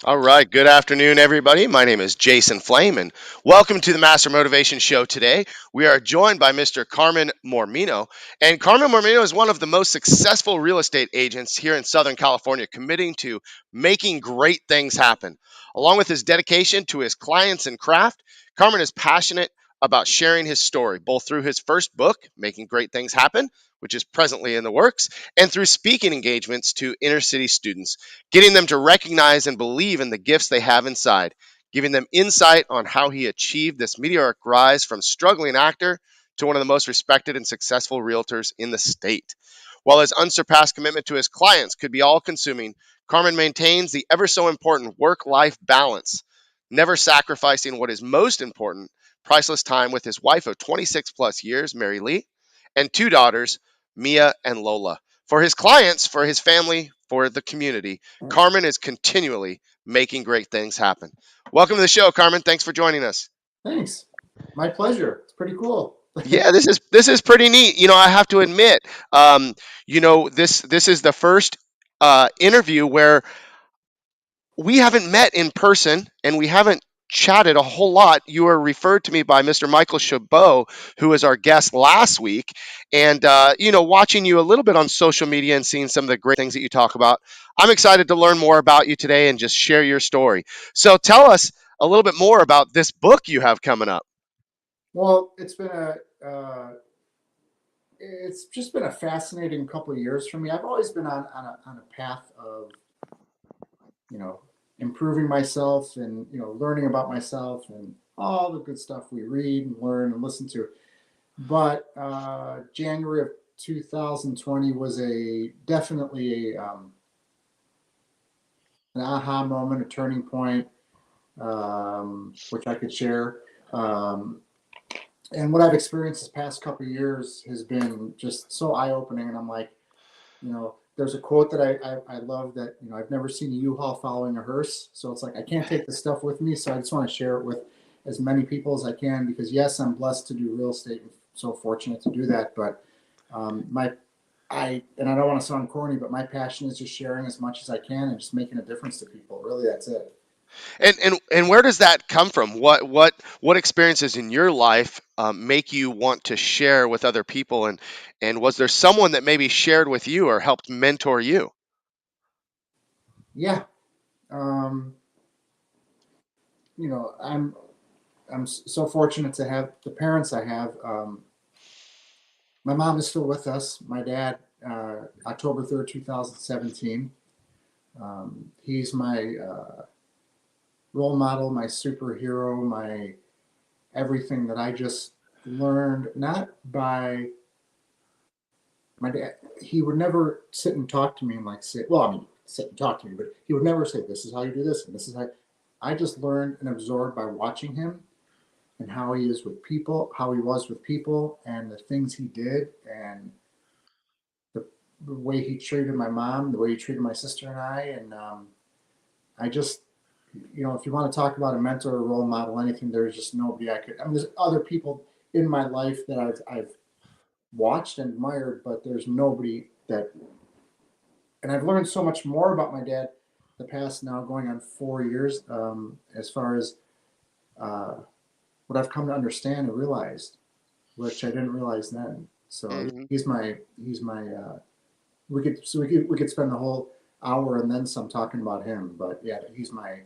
All right. Good afternoon, everybody. My name is Jason Flame, and welcome to the Master Motivation Show. Today, we are joined by Mr. Carmen Mormino. And Carmen Mormino is one of the most successful real estate agents here in Southern California, committing to making great things happen. Along with his dedication to his clients and craft, Carmen is passionate about sharing his story, both through his first book, Making Great Things Happen, which is presently in the works, and through speaking engagements to inner city students, getting them to recognize and believe in the gifts they have inside, giving them insight on how he achieved this meteoric rise from struggling actor to one of the most respected and successful realtors in the state. While his unsurpassed commitment to his clients could be all consuming, Carmen maintains the ever so important work life balance, never sacrificing what is most important, priceless time with his wife of 26 plus years, MaryLee, and two daughters, Mia and Lola. For his clients, for his family, for the community, Carmen is continually making great things happen. Welcome to the show, Carmen. Thanks for joining us. Thanks. My pleasure. It's pretty cool. Yeah, this is pretty neat. I have to admit, this is the first interview where we haven't met in person and we haven't chatted a whole lot. You were referred to me by Mr. Michael Chabot, who was our guest last week. And, watching you a little bit on social media and seeing some of the great things that you talk about, I'm excited to learn more about you today and just share your story. So tell us a little bit more about this book you have coming up. Well, it's just been a fascinating couple of years for me. I've always been on a path of you know improving myself and learning about myself and all the good stuff we read and learn and listen to. But January of 2020 was a definitely an aha moment, a turning point, which I could share. Um, and what I've experienced this past couple of years has been just so eye opening. And I'm like, there's a quote that I love that, I've never seen a U-Haul following a hearse. So it's like, I can't take this stuff with me. So I just want to share it with as many people as I can, because yes, I'm blessed to do real estate and so fortunate to do that. But and I don't want to sound corny, but my passion is just sharing as much as I can and just making a difference to people. Really, that's it. And where does that come from? What experiences in your life make you want to share with other people? And was there someone that maybe shared with you or helped mentor you? Yeah. Um, I'm so fortunate to have the parents I have. My mom is still with us. My dad, October 3rd, 2017. He's my role model, my superhero, my everything that I just learned, not by my dad. He would never sit and talk to me and like say, well, I mean, sit and talk to me, but he would never say, this is how you do this. And this is how I just learned and absorbed by watching him and how he is with people, how he was with people, and the things he did, and the way he treated my mom, the way he treated my sister and I, and I just, if you want to talk about a mentor or role model, anything, there's just nobody I could. I mean, there's other people in my life that I've watched and admired, but there's nobody that. And I've learned so much more about my dad the past now going on 4 years, as far as uh, what I've come to understand and realized, which I didn't realize then. So Mhm. he's my we could spend the whole hour and then some talking about him, but yeah, he's my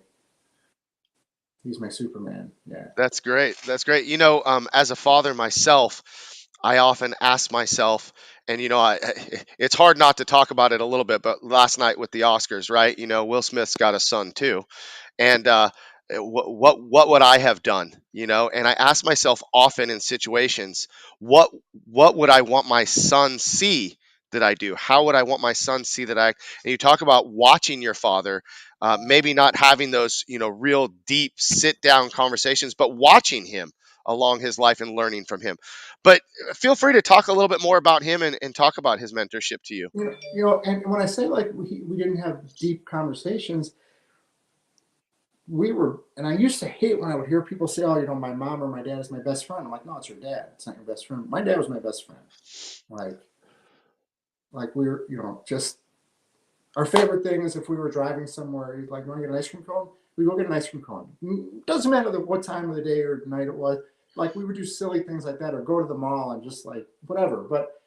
Superman. Yeah. That's great. That's great. As a father myself, I often ask myself, and it's hard not to talk about it a little bit. But last night with the Oscars, right? Will Smith's got a son too, and what would I have done? And I ask myself often in situations, what what would I want my son see that I do? How would I want my son see that I? And you talk about watching your father, maybe not having those real deep sit down conversations, but watching him along his life and learning from him. But feel free to talk a little bit more about him and talk about his mentorship to you. And when I say like we didn't have deep conversations, and I used to hate when I would hear people say, "Oh, my mom or my dad is my best friend." I'm like, "No, it's your dad. It's not your best friend." My dad was my best friend. Like, like we were, just Our favorite thing is if we were driving somewhere, he's like, "You want to get an ice cream cone?" We go get an ice cream cone. Doesn't matter what time of the day or night it was. Like we would do silly things like that, or go to the mall and just like whatever. But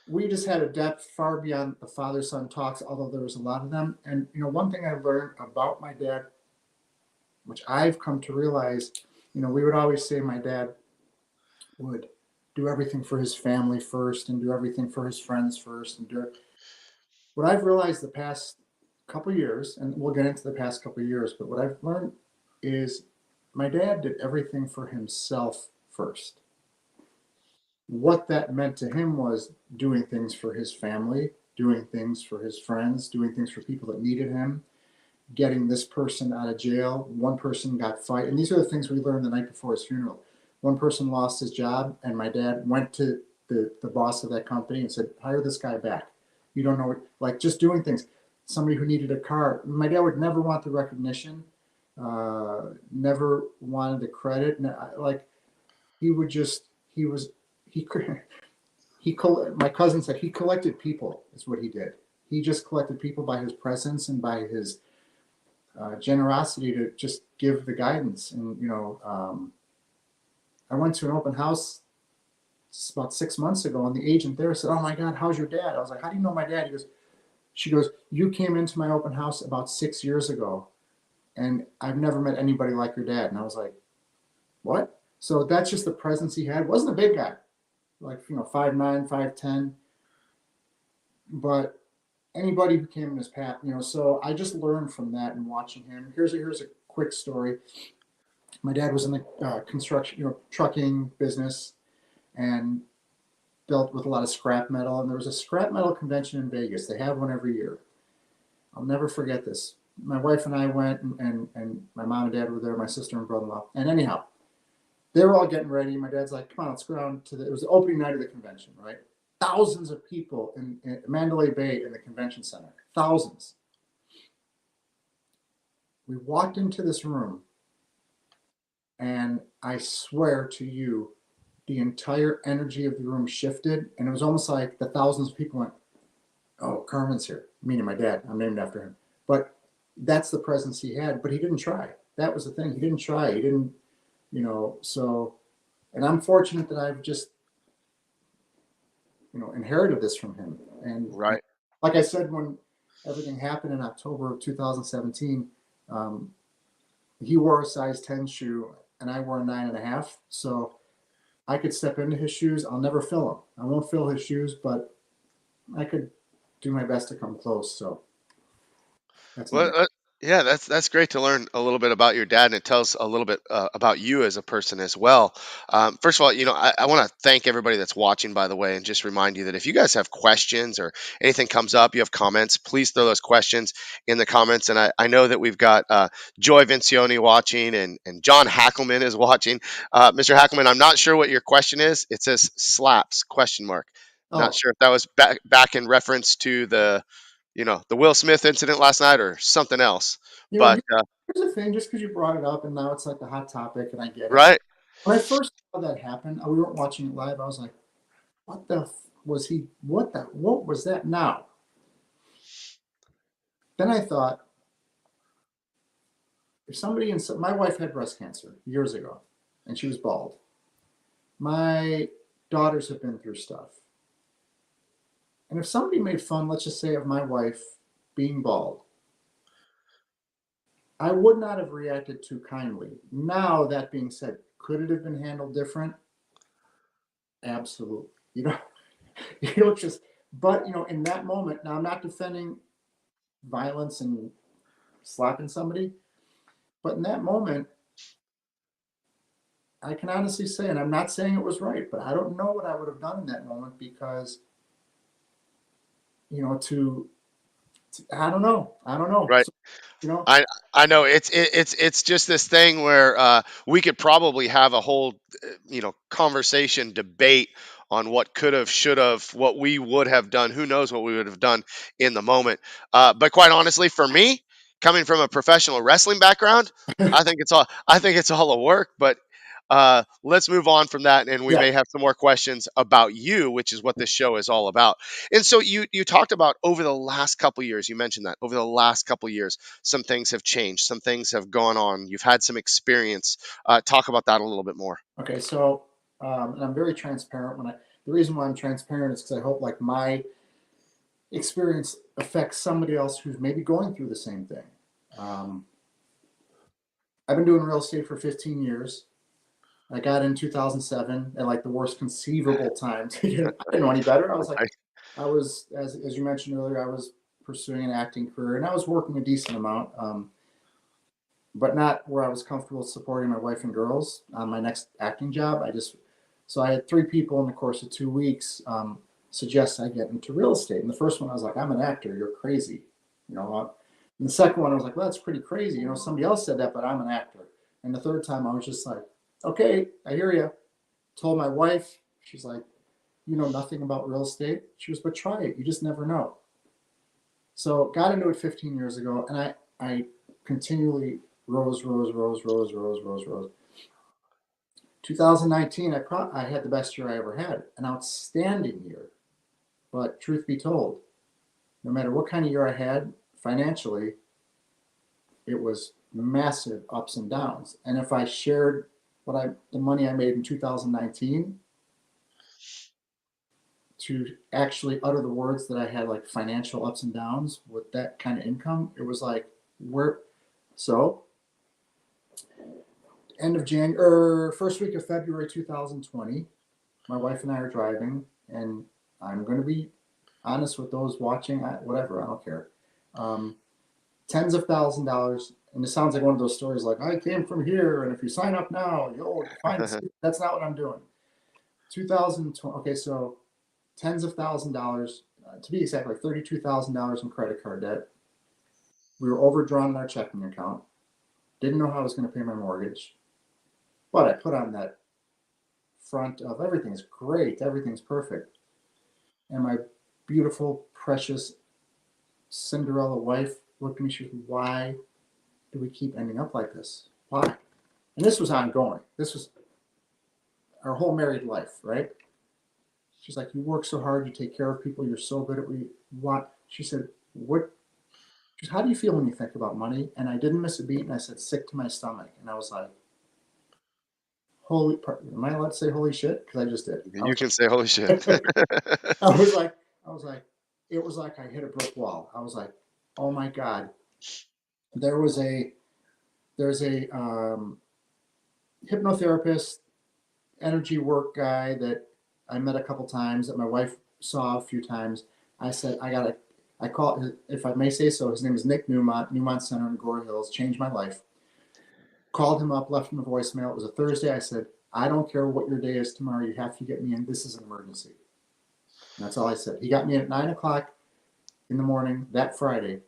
we just had a depth far beyond the father son talks, although there was a lot of them. And one thing I learned about my dad, which I've come to realize, we would always say my dad would do everything for his family first and do everything for his friends first and do it. What I've realized the past couple years, and we'll get into the past couple years, but what I've learned is my dad did everything for himself first. What that meant to him was doing things for his family, doing things for his friends, doing things for people that needed him, getting this person out of jail. One person got fired. And these are the things we learned the night before his funeral. One person lost his job, and my dad went to the boss of that company and said, hire this guy back. You don't know what, like just doing things. Somebody who needed a car. My dad would never want the recognition, never wanted the credit. Like he would just, he could, my cousin said he collected people, is what he did. He just collected people by his presence and by his generosity to just give the guidance. And I went to an open house about 6 months ago, and the agent there said, "Oh my God, how's your dad?" I was like, "How do you know my dad?" She goes, "You came into my open house about 6 years ago, and I've never met anybody like your dad." And I was like, "What?" So that's just the presence he had. Wasn't a big guy, like 5'9", 5'10", but anybody who came in his path, So I just learned from that and watching him. Here's a quick story. My dad was in the construction, trucking business, and dealt with a lot of scrap metal. And there was a scrap metal convention in Vegas. They have one every year. I'll never forget this. My wife and I went, and my mom and dad were there, my sister and brother-in-law. And anyhow, they were all getting ready. My dad's like, "Come on, let's go down to it was the opening night of the convention, right? Thousands of people in Mandalay Bay in the convention center. Thousands. We walked into this room, and I swear to you, the entire energy of the room shifted, and it was almost like the thousands of people went, "Oh, Carmen's here," meaning my dad. I'm named after him. But that's the presence he had. But he didn't try. That was the thing. He didn't try. He didn't, So, and I'm fortunate that I've just, inherited this from him. And Right. like I said, when everything happened in October of 2017, um, he wore a size 10 shoe, and I wore a 9.5. So I could step into his shoes. I'll never fill them. I won't fill his shoes, but I could do my best to come close. So that's my Well, dad. yeah, that's great to learn a little bit about your dad, and it tells a little bit about you as a person as well. First of all, I want to thank everybody that's watching, by the way, and just remind you that if you guys have questions or anything comes up, you have comments, please throw those questions in the comments. And I know that we've got Joy Vincioni watching, and John Hackelman is watching. Mr. Hackelman, I'm not sure what your question is. It says slaps question mark. Not Oh, sure if that was back in reference to the Will Smith incident last night or something else. you know, But here- here's the thing. Just because you brought it up, and now it's like the hot topic, and I get it. right, When I first saw that happen, we weren't watching it live. I was like, "What the was he? What was that?" Now, then I thought, if somebody in my wife had breast cancer years ago, and she was bald. My daughters have been through stuff, and if somebody made fun, let's just say, of my wife being bald, I would not have reacted too kindly. Now, that being said, could it have been handled different? Absolutely. Just, but in that moment, now I'm not defending violence and slapping somebody, but in that moment, I can honestly say, and I'm not saying it was right, but I don't know what I would have done in that moment because, I don't know. right. So, you know, I I know it's just this thing where we could probably have a whole conversation debate on what could have, should have, what we would have done. Who knows what we would have done in the moment? But quite honestly, for me, coming from a professional wrestling background, I think it's all a work. But Let's move on from that, and we Yeah. may have some more questions about you, which is what this show is all about. And so you talked about over the last couple years. You mentioned that over the last couple years, some things have changed, some things have gone on. You've had some experience. Talk about that a little bit more. Okay. So, and I'm very transparent the reason why I'm transparent is because I hope like my experience affects somebody else who's maybe going through the same thing. Um, I've been doing real estate for 15 years. I got in 2007 at like the worst conceivable time to get. I didn't know any better. Right. I was, as you mentioned earlier, I was pursuing an acting career and I was working a decent amount, but not where I was comfortable supporting my wife and girls on my next acting job. So I had three people in the course of 2 weeks suggest I get into real estate. And the first one, I was like, I'm an actor. You're crazy. You know, and the second one, I was like, well, that's pretty crazy. You know, somebody else said that, but I'm an actor. And the third time, I was just like, okay, I hear you. Told my wife, she's like, you know nothing about real estate. She was, but try it. You just never know. So got into it 15 years ago, and I continually rose, rose, rose, rose, rose, rose, rose. 2019, I had the best year I ever had, an outstanding year. But truth be told, no matter what kind of year I had financially, it was massive ups and downs. And if I shared the money I made in 2019 to actually utter the words that I had like financial ups and downs with that kind of income, it was like where so end of January or first week of February 2020, my wife and I are driving, and I'm going to be honest with those watching, whatever, I don't care. Um, Tens of $1,000, and it sounds like one of those stories like I came from here, and if you sign up now, you'll find it. That's not what I'm doing. 2020. Okay, so tens of $1,000, to be exact, like $32,000 in credit card debt. We were overdrawn in our checking account. Didn't know how I was going to pay my mortgage, but I put on that front of everything's great, everything's perfect. And my beautiful, precious Cinderella wife looked at me. She was, why do we keep ending up like this? Why? And this was ongoing. This was our whole married life, right? She's like, you work so hard, you take care of people, you're so good at what you want. She said, what? She said, how do you feel when you think about money? And I didn't miss a beat, and I said, sick to my stomach. And I was like, holy, am I allowed to say holy shit? Because I just did. You can say holy shit. I was like, I was like, it was like I hit a brick wall. I was like, oh my God. There was a, there's a hypnotherapist, energy work guy that I met a couple times that my wife saw a few times. I said, I call, if I may say so, his name is Nick Newmont Center in Gore Hills, changed my life. Called him up, left him a voicemail. It was a Thursday. I said, I don't care what your day is tomorrow. You have to get me in. This is an emergency. And that's all I said. He got me in at 9 o'clock in the morning that Friday.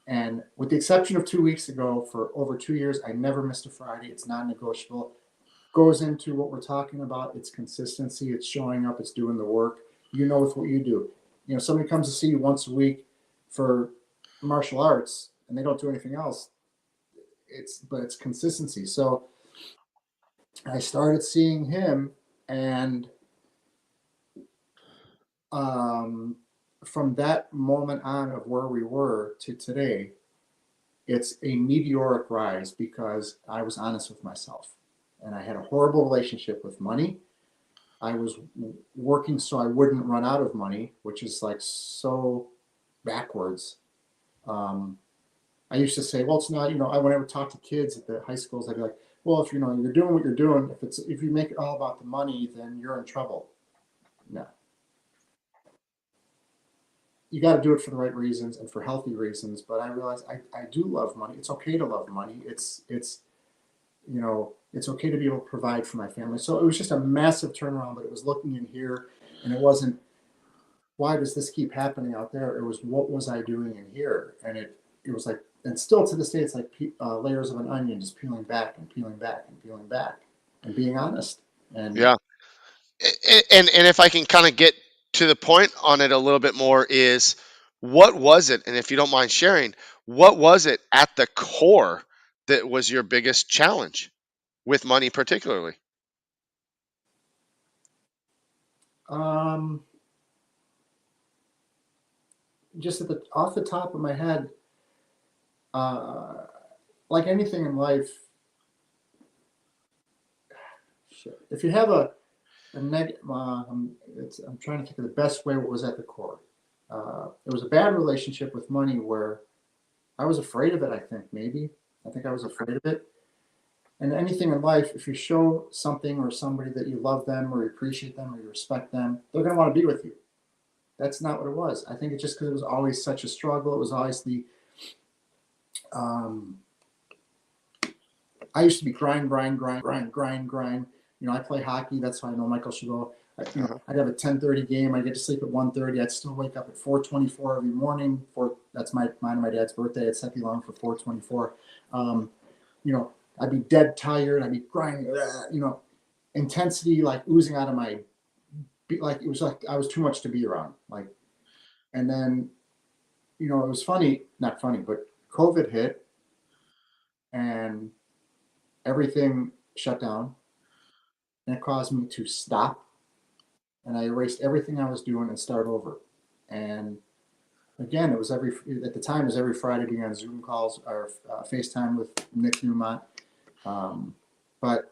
And with the exception of 2 weeks ago, for over 2 years, I never missed a Friday. It's non negotiable. Goes into what we're talking about. It's consistency. It's showing up. It's doing the work. You know, with what you do. You know, somebody comes to see you once a week for martial arts and they don't do anything else. But it's consistency. So I started seeing him, and um, from that moment on of where we were to today, it's a meteoric rise because I was honest with myself, and I had a horrible relationship with money. I was working so I wouldn't run out of money, which is like so backwards. Um, I used to say, well, it's not, you know, I whenever talk to kids at the high schools, I'd be like, well, if you know you're doing what you're doing, if you make it all about the money, then you're in trouble. No, you got to do it for the right reasons and for healthy reasons. But I realize I do love money. It's okay to love money. It's you know, it's okay to be able to provide for my family. So it was just a massive turnaround, but it was looking in here, and it wasn't, why does this keep happening out there? It was, what was I doing in here? And it was like, and still to this day, it's like layers of an onion just peeling back and peeling back and peeling back and being honest. And Yeah. And if I can kind of get to the point on it a little bit more, is what was it? And if you don't mind sharing, what was it at the core that was your biggest challenge? with money particularly? Um, just off the top of my head, uh, like anything in life, shit, if you have a negative, I'm trying to think of the best way what was at the core. It was a bad relationship with money where I was afraid of it. I think I was afraid of it. And anything in life, if you show something or somebody that you love them or you appreciate them or you respect them, they're going to want to be with you. That's not what it was. I think it's just because it was always such a struggle. It was always um, I used to be grind. You know, I play hockey. That's how I know Michael should go. Uh-huh. I'd have a 10:30 game. I'd get to sleep at 1:30. I'd still wake up at 4:24 every morning. That's mine and my dad's birthday. I'd set the alarm for 4:24. Um, you know, I'd be dead tired. I'd be grinding. Intensity like oozing out of my, like it was like I was too much to be around. Like, and then it was funny, not funny, but COVID hit and everything shut down, and it caused me to stop, and I erased everything I was doing and start over. And again, it was at the time it was every Friday being on Zoom calls or FaceTime with Nick Newmont. But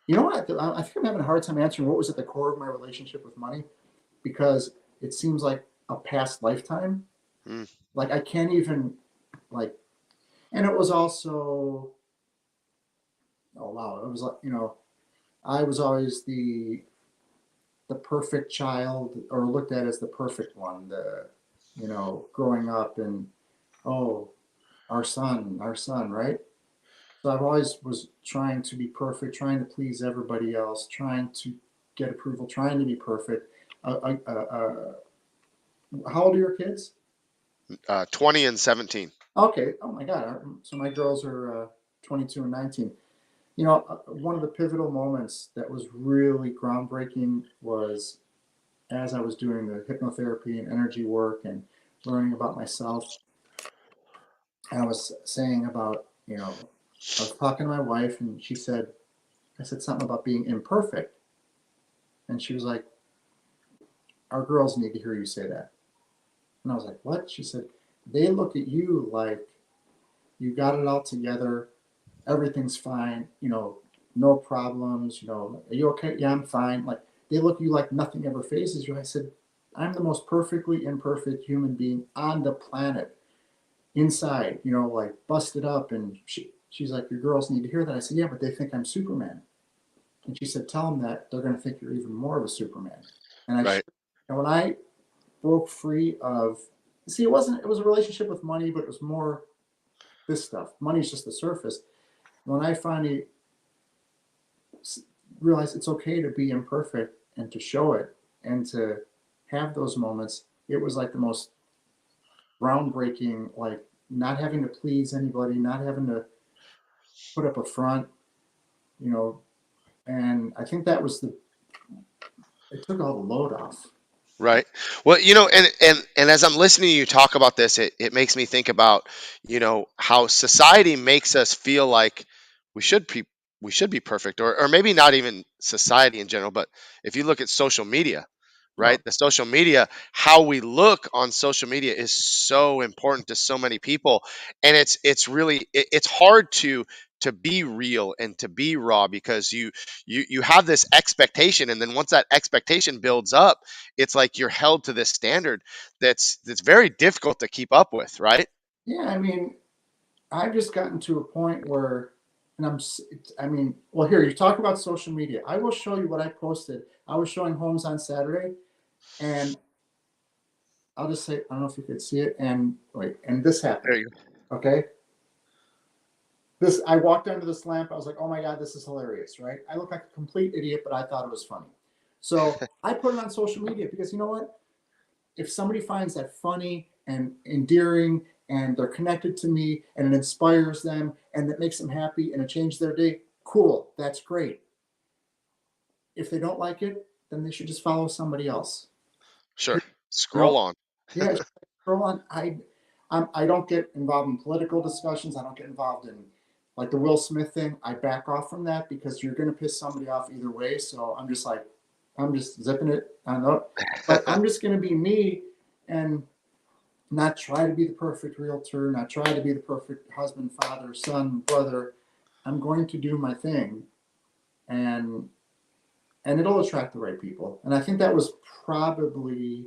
you know what? I think I'm having a hard time answering what was at the core of my relationship with money, because it seems like a past lifetime. Mm. Like I can't even like, and it was also, oh wow, it was like I was always the perfect child, or looked at as the perfect one. Growing up, and oh, our son, right? So I've always was trying to be perfect, trying to please everybody else, trying to get approval, trying to be perfect. How old are your kids? 20 and 17. Okay. Oh my God. So my girls are 22 and 19. One of the pivotal moments that was really groundbreaking was as I was doing the hypnotherapy and energy work and learning about myself. And I was saying about, I was talking to my wife, and I said something about being imperfect. And she was like, our girls need to hear you say that. And I was like, what? She said, they look at you like you got it all together. Everything's fine. No problems. Are you okay? Yeah, I'm fine. Like, they look at you like nothing ever phases you. I said, I'm the most perfectly imperfect human being on the planet, inside, like busted up. And she's like, your girls need to hear that. I said, yeah, but they think I'm Superman. And she said, tell them that they're going to think you're even more of a Superman. And Right. and when I broke free of, see, it was a relationship with money, but it was more this stuff. Money's just the surface. When I finally realized it's okay to be imperfect and to show it and to have those moments, it was like the most groundbreaking, like not having to please anybody, not having to put up a front, you know. And I think that was it took all the load off. Right. Well, and as I'm listening to you talk about this, it makes me think about, how society makes us feel like we should be we should be perfect, or maybe not even society in general, but if you look at social media, Oh, right? The social media, how we look on social media is so important to so many people, and it's really it's hard to be real and to be raw, because you have this expectation, and then once that expectation builds up, it's like you're held to this standard that's very difficult to keep up with, right? yeah. I mean, I've just gotten to a point where, and I mean, well, here, you talk about social media. I will show you what I posted. I was showing homes on Saturday, and I'll just say, I don't know if you could see it. And wait, and this There happened. you Okay. I walked under this lamp. I was like, oh my God, this is hilarious, right? I look like a complete idiot, but I thought it was funny. So I put it on social media because you know what? If somebody finds that funny and endearing, and they're connected to me, and it inspires them, and it makes them happy, and it changes their day, cool. That's great. If they don't like it, then they should just follow somebody else. Sure. You Scroll know, on. yeah, scroll on. I don't get involved in political discussions. I don't get involved in like the Will Smith thing, I back off from that because you're going to piss somebody off either way. So I'm just like, I'm just zipping it. I know, but I'm just going to be me and not try to be the perfect realtor, not try to be the perfect husband, father, son, brother. I'm going to do my thing, and it'll attract the right people. And I think that was probably,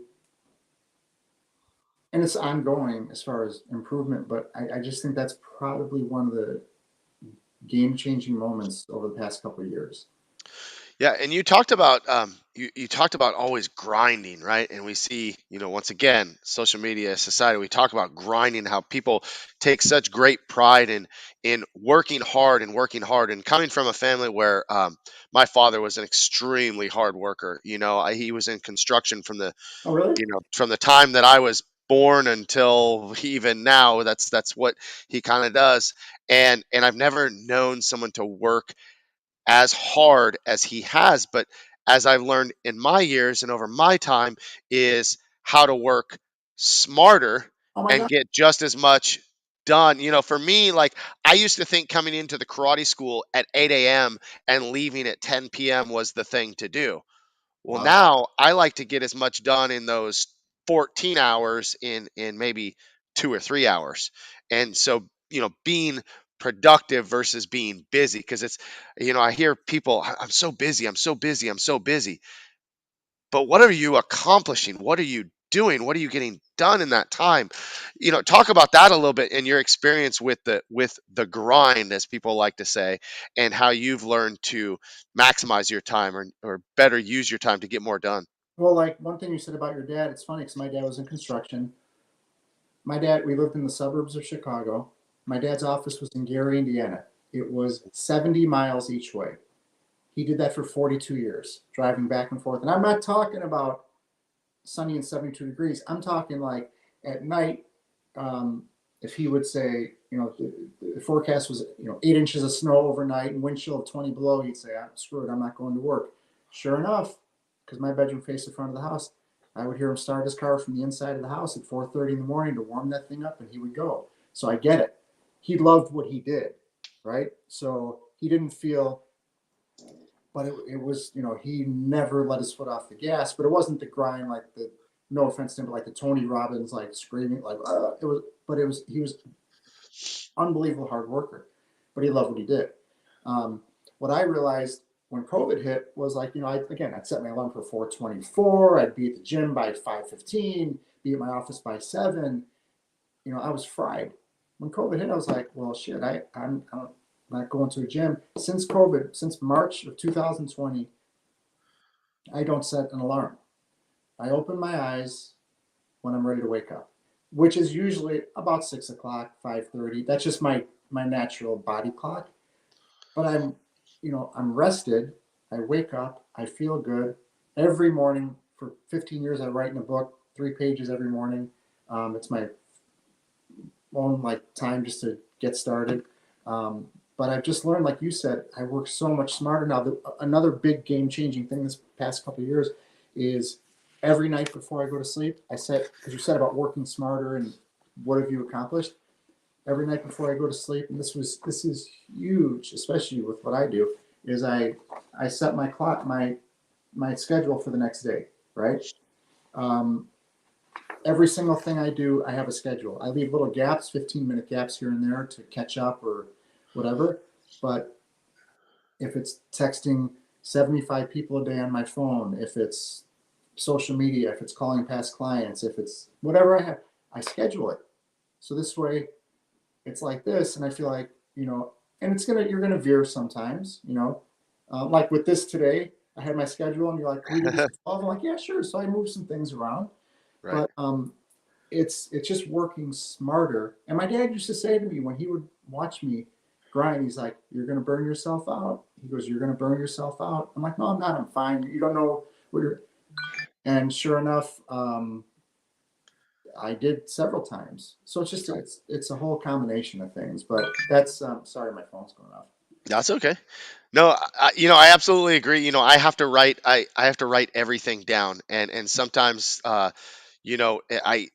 and it's ongoing as far as improvement, but I just think that's probably one of the game changing moments over the past couple of years. Yeah, and you talked about you talked about always grinding, right? And we see, once again, social media, society, we talk about grinding, how people take such great pride in working hard and working hard. And coming from a family where my father was an extremely hard worker, he was in construction from the Oh, really? from the time that I was born until even now. That's what he kind of does. And I've never known someone to work as hard as he has. But as I've learned in my years and over my time, is how to work smarter Oh my and God. get just as much done. For me, like, I used to think coming into the karate school at 8 a.m. and leaving at 10 p.m. was the thing to do. Well, Wow. now I like to get as much done in those 14 hours in maybe 2 or 3 hours. And so, being productive versus being busy, because it's, I hear people, I'm so busy, I'm so busy, I'm so busy. But what are you accomplishing? What are you doing? What are you getting done in that time? Talk about that a little bit in your experience with the grind, as people like to say, and how you've learned to maximize your time, or better use your time to get more done. Well, like one thing you said about your dad, it's funny because my dad was in construction. My dad, we lived in the suburbs of Chicago. My dad's office was in Gary, Indiana. It was 70 miles each way. He did that for 42 years, driving back and forth. And I'm not talking about sunny and 72 degrees. I'm talking like at night, um, if he would say, the forecast was, 8 inches of snow overnight and wind chill of 20 below, he'd say, screw it, I'm not going to work. Sure enough, because my bedroom faced the front of the house, I would hear him start his car from the inside of the house at 4:30 in the morning to warm that thing up, and he would go. So I get it. He loved what he did, right? So he didn't feel, but it was, he never let his foot off the gas. But it wasn't the grind like the, no offense to him, but like the Tony Robbins, like screaming, like it was. But he was unbelievable hard worker, but he loved what he did. What I realized when COVID hit was like, I'd set my alarm for 4:24. I'd be at the gym by 5:15, be at my office by 7. I was fried. When COVID hit, I was like, well, shit, I'm not going to a gym. Since COVID, since March of 2020, I don't set an alarm. I open my eyes when I'm ready to wake up, which is usually about 6 o'clock, 5:30. That's just my natural body clock. But I'm rested. I wake up. I feel good every morning. For 15 years, I write in a book, 3 pages every morning. It's my own like time just to get started. But I've just learned, like you said, I work so much smarter now. Another big game changing thing this past couple of years is every night before I go to sleep, I said, because you said about working smarter and what have you accomplished? Every night before I go to sleep, and this is huge, especially with what I do, is I set my clock, my schedule for the next day, right? Um, every single thing I do, I have a schedule. I leave little gaps, 15-minute gaps here and there to catch up or whatever. But if it's texting 75 people a day on my phone, if it's social media, if it's calling past clients, if it's whatever I have, I schedule it. So this way it's like this, and I feel like, and you're gonna veer sometimes, like with this today, I had my schedule, and you're like, can we do this at 12? I'm like, yeah, sure. So I moved some things around, Right. but it's just working smarter. And my dad used to say to me when he would watch me grind, he's like, "You're gonna burn yourself out." He goes, "You're gonna burn yourself out." I'm like, "No, I'm not. I'm fine. You don't know what you're." And sure enough, I did several times. So it's just Right. it's a whole combination of things. But that's sorry, my phone's going off. That's okay. No, I absolutely agree. I have to write everything down, and sometimes, you know, I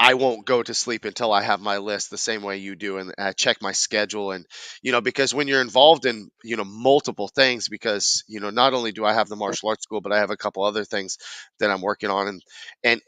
I won't go to sleep until I have my list the same way you do, and I check my schedule. And because when you're involved in multiple things, because not only do I have the martial arts school, but I have a couple other things that I'm working on, and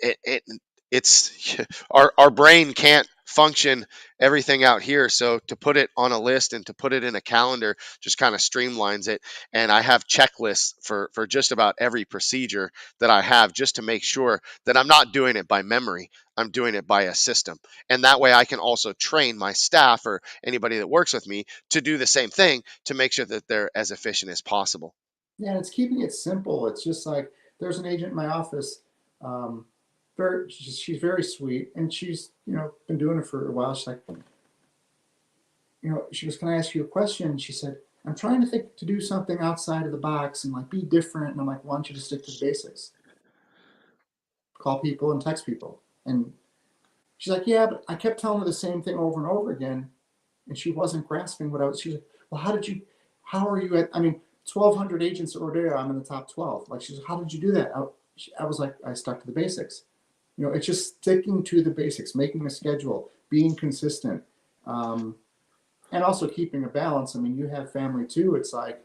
it's our brain can't function everything out here. So to put it on a list and to put it in a calendar just kind of streamlines it. And I have checklists for just about every procedure that I have, just to make sure that I'm not doing it by memory. I'm doing it by a system. And that way I can also train my staff or anybody that works with me to do the same thing, to make sure that they're as efficient as possible. Yeah, and it's keeping it simple. It's just like there's an agent in my office. She's very sweet, and she's been doing it for a while. She's like, she goes, "Can I ask you a question?" She said, "I'm trying to think to do something outside of the box and like be different." And I'm like, "Why don't you just stick to the basics? Call people and text people." And she's like, "Yeah, but I kept telling her the same thing over and over again, and she wasn't grasping what I was." She's like, "Well, how are you at? I mean, 1,200 agents or there, I'm in the top 12." Like, she's like, "How did you do that?" I was like, "I stuck to the basics." It's just sticking to the basics, making a schedule, being consistent, um, and also keeping a balance. I mean, you have family too. It's like,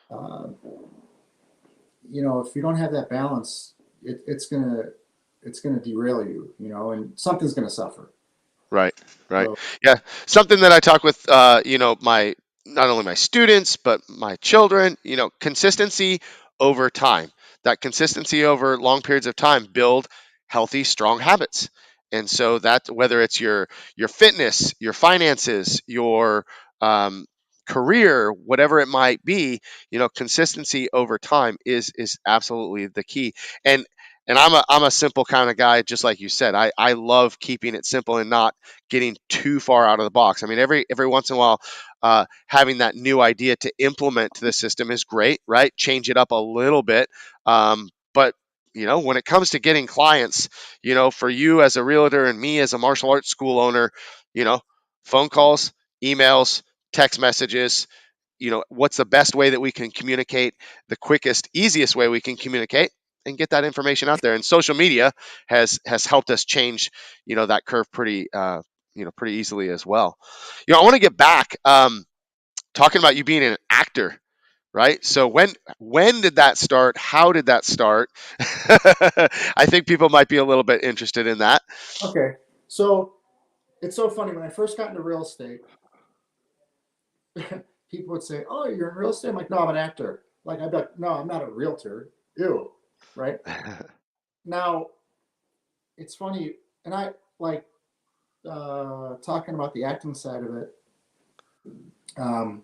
uh, if you don't have that balance, it's gonna derail you, and something's gonna suffer. Right, right. So Yeah, something that I talk with, my not only my students but my children. Consistency over time. That consistency over long periods of time build healthy, strong habits. And so that, whether it's your fitness, your finances, your um, career, whatever it might be, consistency over time is absolutely the key. And I'm a simple kind of guy, just like you said. I love keeping it simple and not getting too far out of the box. I mean, every once in a while, having that new idea to implement to the system is great, right? Change it up a little bit, but when it comes to getting clients, for you as a realtor and me as a martial arts school owner, you know, phone calls, emails, text messages. What's the best way that we can communicate, the quickest, easiest way we can communicate and get that information out there. And social media has helped us change that curve pretty easily as well. I want to get back, talking about you being an actor, right? So when did that start? How did that start? I think people might be a little bit interested in that. okay, so it's so funny when I first got into real estate. People would say, "Oh, you're in real estate." I'm like, "No, I'm an actor." Like, I'd be like, "No, I'm not a realtor." Ew, right? Now it's funny, and I like talking about the acting side of it. Um,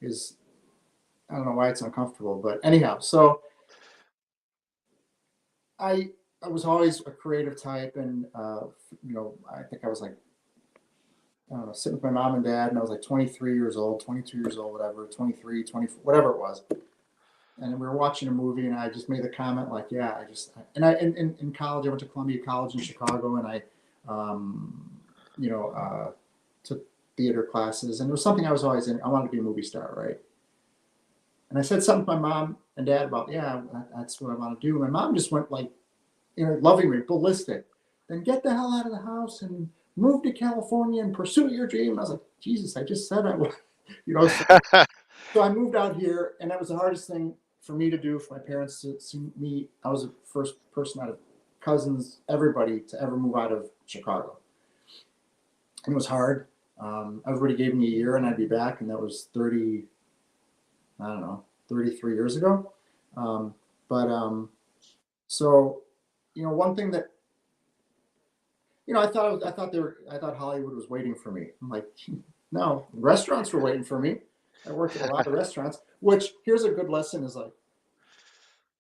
is I don't know why it's uncomfortable, but anyhow, so I I was always a creative type, and I think I was like, I don't know, sitting with my mom and dad, and I was like 23 years old, 22 years old, whatever, 23, 24, whatever it was. And we were watching a movie, and I just made the comment like, "Yeah, I just," and I in college, I went to Columbia College in Chicago, and I, um, you know, took theater classes, and it was something I was always in. I wanted to be a movie star, right? And I said something to my mom and dad about, "Yeah, that's what I want to do." My mom just went like, lovingly ballistic. "Then get the hell out of the house and move to California and pursue your dream." And I was like, "Jesus, I just said I would," So I moved out here, and that was the hardest thing for me to do, for my parents to see me. I was the first person out of cousins, everybody, to ever move out of Chicago, and it was hard. Everybody gave me a year, and I'd be back, and that was 30. I don't know, 33 years ago. But so, one thing that I thought Hollywood was waiting for me. I'm like, no, restaurants were waiting for me. I worked at a lot of restaurants. Which, here's a good lesson: is like,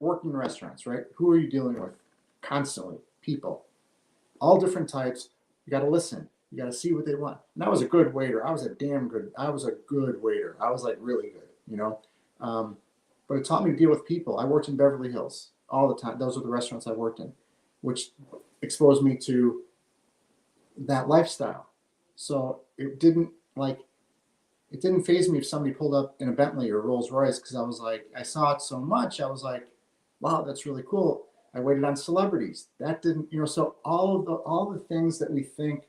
working in restaurants, right? Who are you dealing with constantly? People, all different types. You got to listen. You got to see what they want. And I was a good waiter. I was a good waiter. I was like really good. Um, but it taught me to deal with people. I worked in Beverly Hills all the time. Those are the restaurants I worked in, which exposed me to that lifestyle. So it didn't phase me if somebody pulled up in a Bentley or Rolls Royce, because I was like, I saw it so much. I was like, wow, that's really cool. I waited on celebrities. That didn't, so all the things that we think,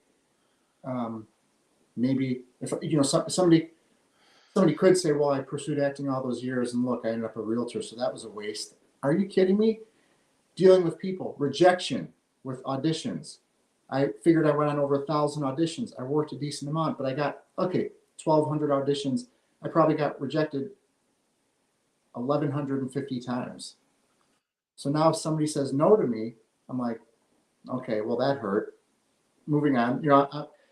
um, maybe if somebody could say, well, I pursued acting all those years and look, I ended up a realtor, so that was a waste. Are you kidding me? Dealing with people, rejection with auditions. I figured I went on over 1,000 auditions. I worked a decent amount, but I got, okay, 1,200 auditions. I probably got rejected 1,150 times. So now if somebody says no to me, I'm like, okay, well that hurt. Moving on,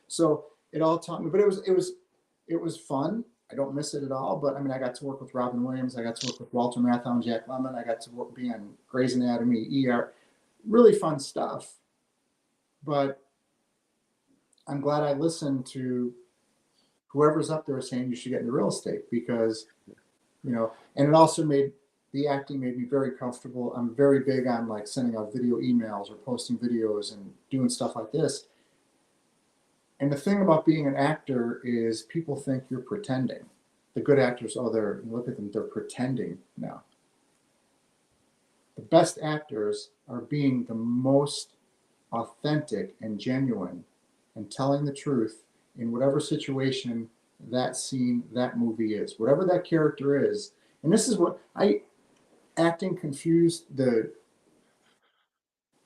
so it all taught me, but it was fun. I don't miss it at all. But I mean, I got to work with Robin Williams. I got to work with Walter Matthau and Jack Lemmon. I got to be on Grey's Anatomy, ER, really fun stuff. But I'm glad I listened to whoever's up there saying you should get into real estate, because, and it also the acting made me very comfortable. I'm very big on like sending out video emails or posting videos and doing stuff like this. And the thing about being an actor is people think you're pretending. The good actors, look at them, they're pretending now. The best actors are being the most authentic and genuine and telling the truth in whatever situation that scene, that movie is, whatever that character is. And this is what acting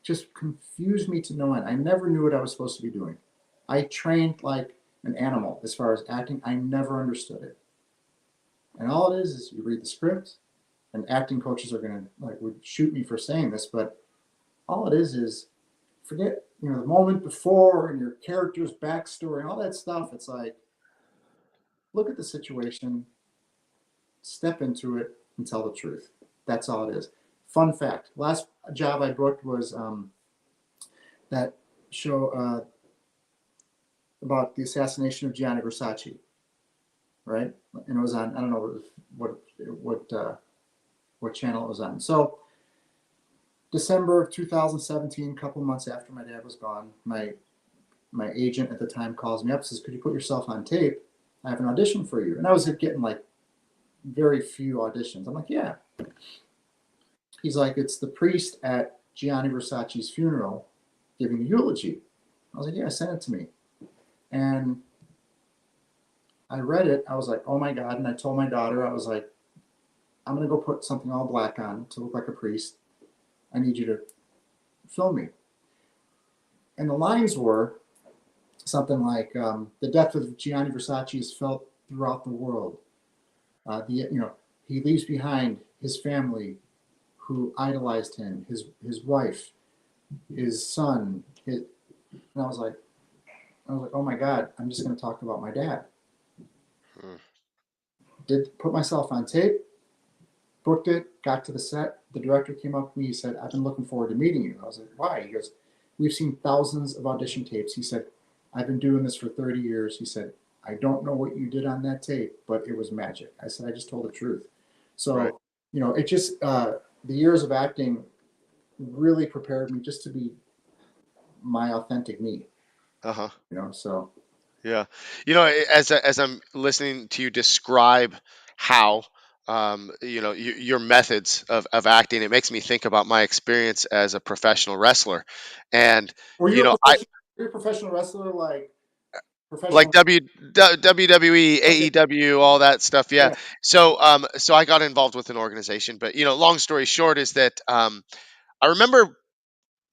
just confused me to no end. I never knew what I was supposed to be doing. I trained like an animal as far as acting. I never understood it. And all it is you read the script, and acting coaches are gonna would shoot me for saying this, but all it is forget, the moment before and your character's backstory and all that stuff. It's like, look at the situation, step into it, and tell the truth. That's all it is. Fun fact: last job I booked was that show about the assassination of Gianni Versace, right? And it was on, I don't know what channel it was on. So December of 2017, a couple months after my dad was gone, my agent at the time calls me up and says, could you put yourself on tape? I have an audition for you. And I was getting like very few auditions. I'm like, yeah. He's like, it's the priest at Gianni Versace's funeral giving the eulogy. I was like, yeah, send it to me. And I read it. I was like, oh my God. And I told my daughter, I was like, I'm going to go put something all black on to look like a priest. I need you to film me. And the lines were something like, the death of Gianni Versace is felt throughout the world. He leaves behind his family who idolized him, his wife, his son. And I was like, oh my God, I'm just going to talk about my dad. Did put myself on tape, booked it, got to the set. The director came up to me. He said, I've been looking forward to meeting you. I was like, why? He goes, we've seen thousands of audition tapes. He said, I've been doing this for 30 years. He said, I don't know what you did on that tape, but it was magic. I said, I just told the truth. So, right. It just, the years of acting really prepared me just to be my authentic me. Uh-huh. So. Yeah. As I'm listening to you describe how, your methods of acting, it makes me think about my experience as a professional wrestler. And, Were you a professional wrestler, like like professional? WWE, Okay. AEW, all that stuff. Yeah. Yeah. So I got involved with an organization, but long story short is that I remember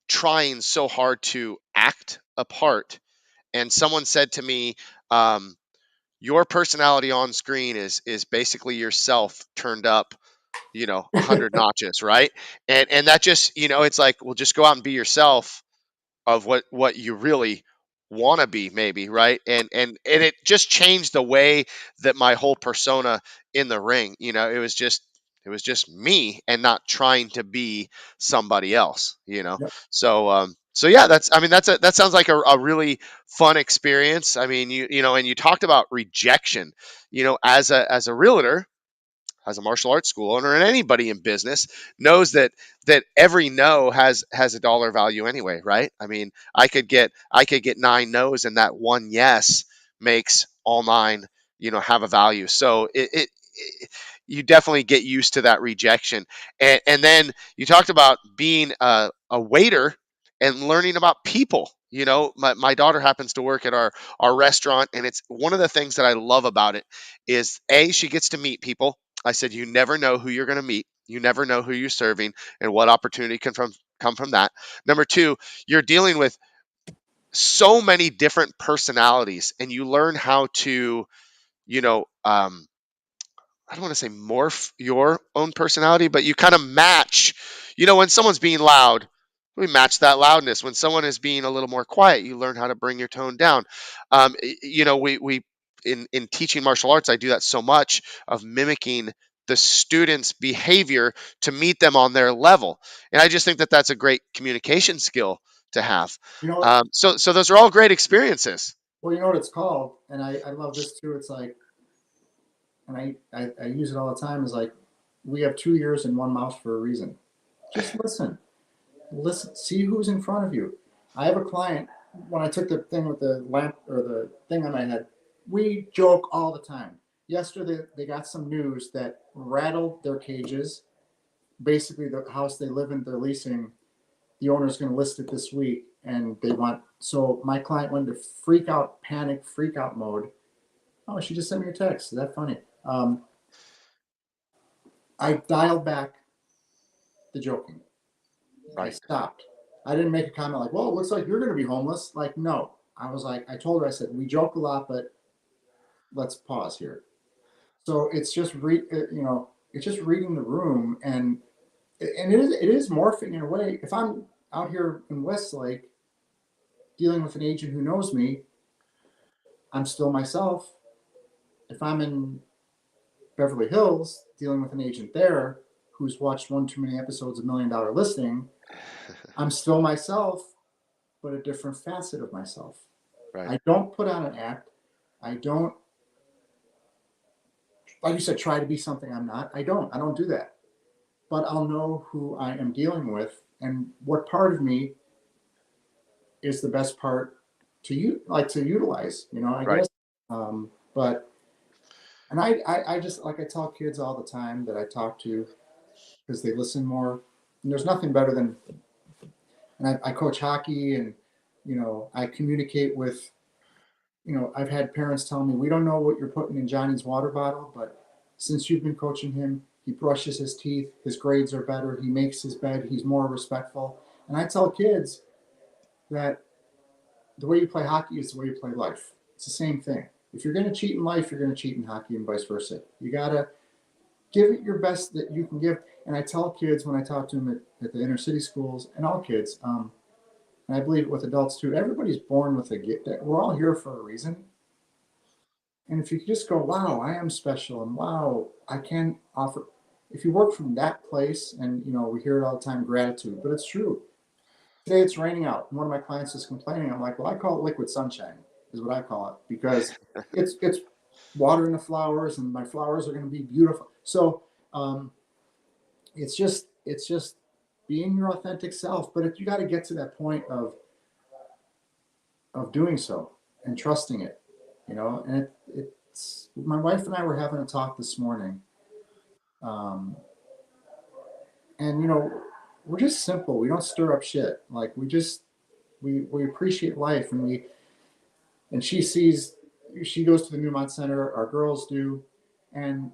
trying so hard to act a part, and someone said to me, "Your personality on screen is basically yourself turned up, 100 notches, right?" And that just, it's like, well, just go out and be yourself of what you really want to be, maybe, right? And it just changed the way that my whole persona in the ring, it was just me and not trying to be somebody else. Yep. So yeah, that sounds like a really fun experience. I mean, and you talked about rejection, as a realtor, as a martial arts school owner, and anybody in business knows that every no has a dollar value anyway, right? I mean, I could get 9 no's, and that one yes makes all 9, have a value. So you definitely get used to that rejection. And then you talked about being a waiter and learning about people. You know, my daughter happens to work at our restaurant, and it's one of the things that I love about it is she gets to meet people. I said, you never know who you're going to meet. You never know who you're serving and what opportunity can come from that. Number two, you're dealing with so many different personalities, and you learn how to, you know, I don't want to say morph your own personality, but you kind of match, when someone's being loud, we match that loudness. When someone is being a little more quiet, you learn how to bring your tone down. We in teaching martial arts, I do that so much of mimicking the student's behavior to meet them on their level. And I just think that that's a great communication skill to have. You know what? So those are all great experiences. Well, you know what it's called, and I love this too. It's like, and I use it all the time. Is like, we have two ears and one mouth for a reason. Just listen, listen, see who's in front of you. I have a client. When I took the thing with the lamp or the thing on my head, we joke all the time. Yesterday, they got some news that rattled their cages. Basically, the house they live in, they're leasing. The owner's going to list it this week, and they want. So my client went into freak out, panic, freak out mode. Oh, she just sent me a text. Is that funny? I dialed back the joking. I Right. stopped. I didn't make a comment like, well, it looks like you're going to be homeless. Like, no. I was like, I told her, I said, we joke a lot, but let's pause here. So it's just, it's just reading the room. And it is morphing in a way. If I'm out here in Westlake dealing with an agent who knows me, I'm still myself. If I'm in Beverly Hills dealing with an agent there who's watched one too many episodes of Million Dollar Listing, I'm still myself, but a different facet of myself. Right. I don't put on an act. I don't, like you said, try to be something I'm not. I don't. I don't do that. But I'll know who I am dealing with and what part of me is the best part to utilize. I Right. guess. But and I just like I tell kids all the time that I talk to because they listen more. And there's nothing better than, and I coach hockey, and I communicate with, I've had parents tell me, we don't know what you're putting in Johnny's water bottle, but since you've been coaching him, he brushes his teeth, his grades are better, he makes his bed, he's more respectful. And I tell kids that the way you play hockey is the way you play life. It's the same thing. If you're going to cheat in life, you're going to cheat in hockey and vice versa. You got to give it your best that you can give. And I tell kids when I talk to them at the inner city schools, and all kids, and I believe with adults too, everybody's born with a gift. We're all here for a reason. And if you just go, wow, I am special, and wow, I can offer. If you work from that place, and we hear it all the time, gratitude, but it's true. Today it's raining out. One of my clients is complaining. I'm like, well, I call it liquid sunshine, is what I call it, because it's watering the flowers, and my flowers are going to be beautiful. So it's just being your authentic self. But if you got to get to that point of doing so and trusting it, and it's my wife and I were having a talk this morning, um, and we're just simple. We don't stir up shit. Like we appreciate life, and she goes to the Newmont Center. Our girls do, and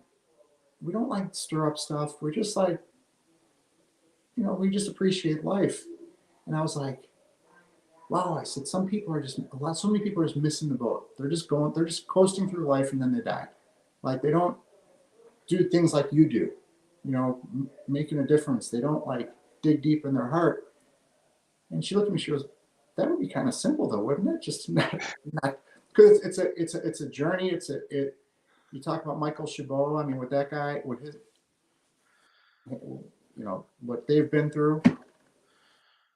we don't like stir up stuff. We're just like, we just appreciate life. And I was like, wow. I said, so many people are just missing the boat. They're just coasting through life, and then they die. Like they don't do things like you do, making a difference. They don't like dig deep in their heart. And she looked at me. She goes, "That would be kind of simple, though, wouldn't it? Just not because it's a journey. You talk about Michael Chabot. I mean, with that guy, with his, what they've been through.